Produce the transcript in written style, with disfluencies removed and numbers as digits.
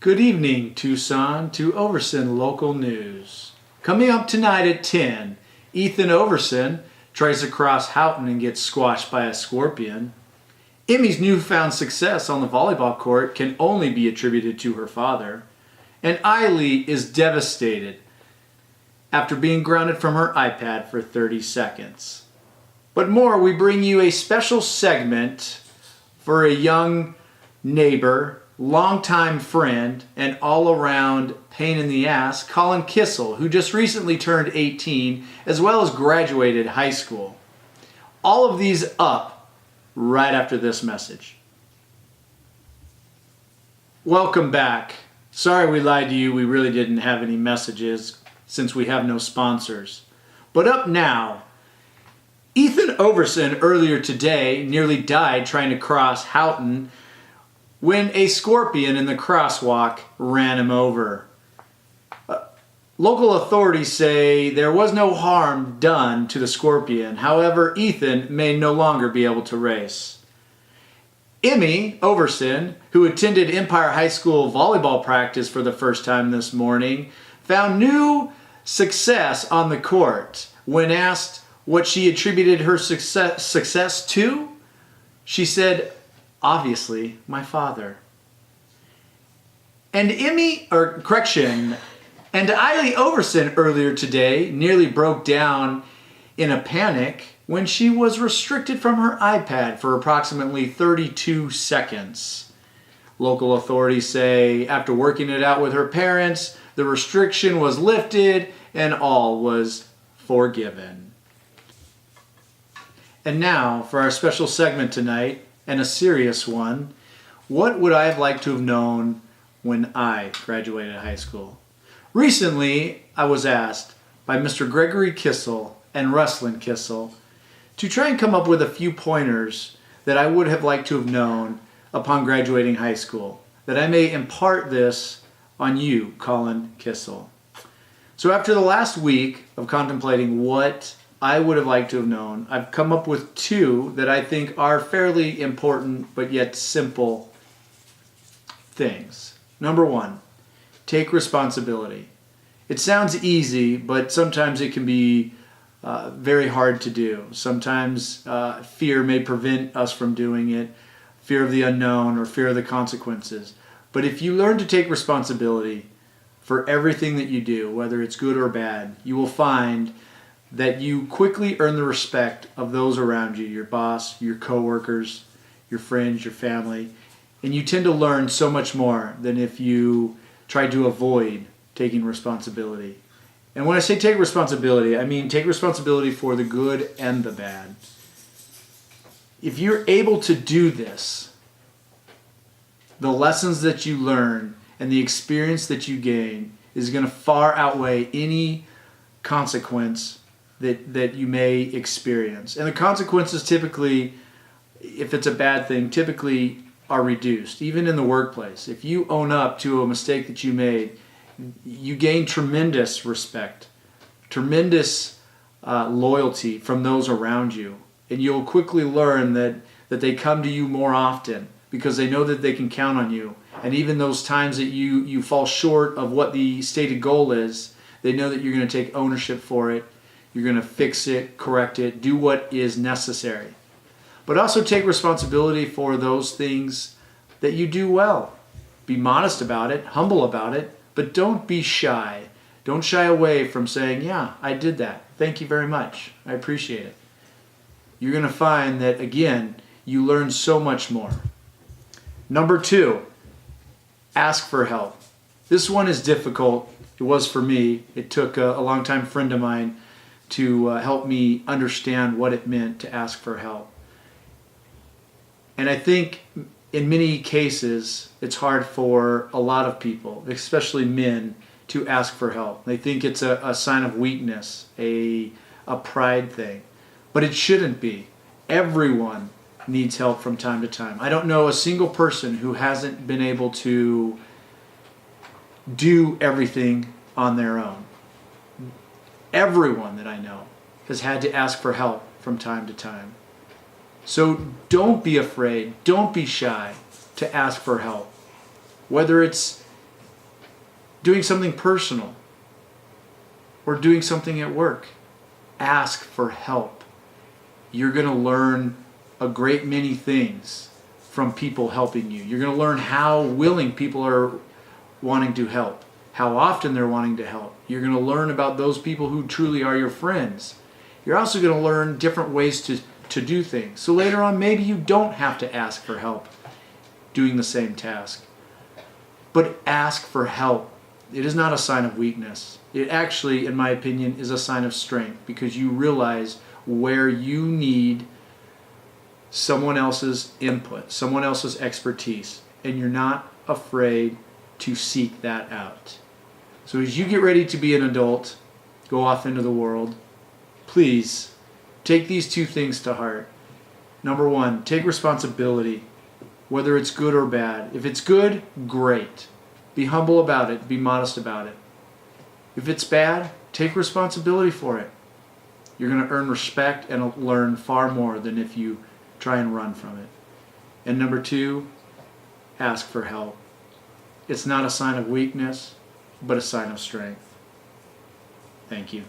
Good evening, Tucson, to Overson Local News. Coming up tonight at 10, Ethan Overson tries to cross Houghton and gets squashed by a scorpion. Emmy's newfound success on the volleyball court can only be attributed to her father. And Eiley is devastated after being grounded from her iPad for 30 seconds. But more, we bring you a special segment for a young neighbor, longtime friend, and all-around pain in the ass, Collin Kisiel, who just recently turned 18, as well as graduated high school. All of these up right after this message. Welcome back. Sorry we lied to you, we really didn't have any messages since we have no sponsors. But up now, Ethan Overson earlier today nearly died trying to cross Houghton when a scorpion in the crosswalk ran him over. Local authorities say there was no harm done to the scorpion. However, Ethan may no longer be able to race. Emmy Overson, who attended Empire High School volleyball practice for the first time this morning, found new success on the court. When asked what she attributed her success to, she said, "Obviously, my father." And Eiley Overson earlier today nearly broke down in a panic when she was restricted from her iPad for approximately 32 seconds. Local authorities say after working it out with her parents, the restriction was lifted and all was forgiven. And now for our special segment tonight, and a serious one. What would I have liked to have known when I graduated high school? Recently, I was asked by Mr. Gregory Kisiel and Ruslan Kisiel to try and come up with a few pointers that I would have liked to have known upon graduating high school, that I may impart this on you, Collin Kisiel. So after the last week of contemplating what I would have liked to have known, I've come up with two that I think are fairly important but yet simple things. Number one, take responsibility. It sounds easy, but sometimes it can be very hard to do. Sometimes fear may prevent us from doing it, fear of the unknown or fear of the consequences. But if you learn to take responsibility for everything that you do, whether it's good or bad, you will find that you quickly earn the respect of those around you, your boss, your coworkers, your friends, your family, and you tend to learn so much more than if you try to avoid taking responsibility. And when I say take responsibility, I mean take responsibility for the good and the bad. If you're able to do this, the lessons that you learn and the experience that you gain is going to far outweigh any consequence that you may experience. And the consequences typically, if it's a bad thing, typically are reduced, even in the workplace. If you own up to a mistake that you made, you gain tremendous respect, tremendous loyalty from those around you. And you'll quickly learn that they come to you more often because they know that they can count on you. And even those times that you fall short of what the stated goal is, they know that you're going to take ownership for it. You're going to fix it, correct it, do what is necessary. But also take responsibility for those things that you do well. Be modest about it, humble about it, but don't be shy. Don't shy away from saying, yeah, I did that. Thank you very much. I appreciate it. You're going to find that, again, you learn so much more. Number two, ask for help. This one is difficult. It was for me. It took a longtime friend of mine to help me understand what it meant to ask for help. And I think in many cases, it's hard for a lot of people, especially men, to ask for help. They think it's a sign of weakness, a pride thing. But it shouldn't be. Everyone needs help from time to time. I don't know a single person who hasn't been able to do everything on their own. Everyone that I know has had to ask for help from time to time. So don't be afraid, don't be shy to ask for help. Whether it's doing something personal, or doing something at work. Ask for help. You're going to learn a great many things from people helping you. You're going to learn how willing people are wanting to help, how often they're wanting to help. You're going to learn about those people who truly are your friends. You're also going to learn different ways to do things. So later on, maybe you don't have to ask for help doing the same task. But ask for help. It is not a sign of weakness. It actually, in my opinion, is a sign of strength, because you realize where you need someone else's input, someone else's expertise, and you're not afraid to seek that out. So as you get ready to be an adult, go off into the world, please take these two things to heart. Number one, take responsibility, whether it's good or bad. If it's good, great. Be humble about it. Be modest about it. If it's bad, take responsibility for it. You're going to earn respect and learn far more than if you try and run from it. And number two, ask for help. It's not a sign of weakness, but a sign of strength. Thank you.